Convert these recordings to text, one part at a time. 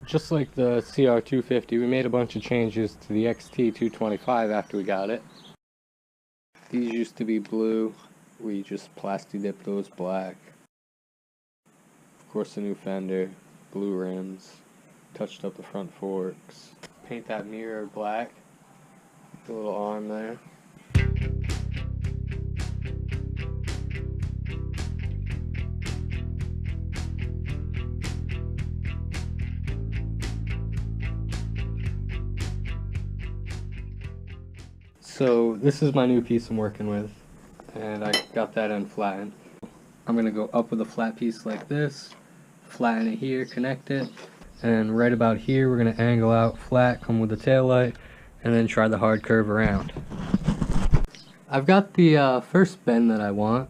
Just like the CR250, we made a bunch of changes to the XT225 after we got it. These used to be blue. We just plasti dipped those black. Of course, a new fender, blue rims, touched up the front forks. Paint that mirror black. The little arm there. So this is my new piece I'm working with, and I got that unflattened. I'm gonna go up with a flat piece like this, flatten it here, connect it, and right about here we're gonna angle out flat, come with the tail light, and then try the hard curve around. I've got the first bend that I want.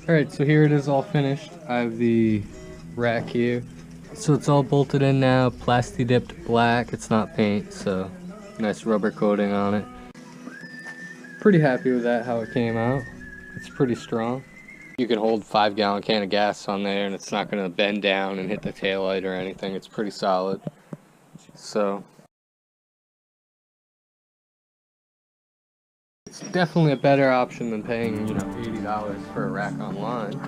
Alright, so here it is all finished. I have the rack here. So it's all bolted in now, plasti dipped black. It's not paint, so nice rubber coating on it. Pretty happy with that, how it came out. It's pretty strong. You can hold 5-gallon can of gas on there and it's not going to bend down and hit the taillight or anything. It's pretty solid. So it's definitely a better option than paying, $80 for a rack online.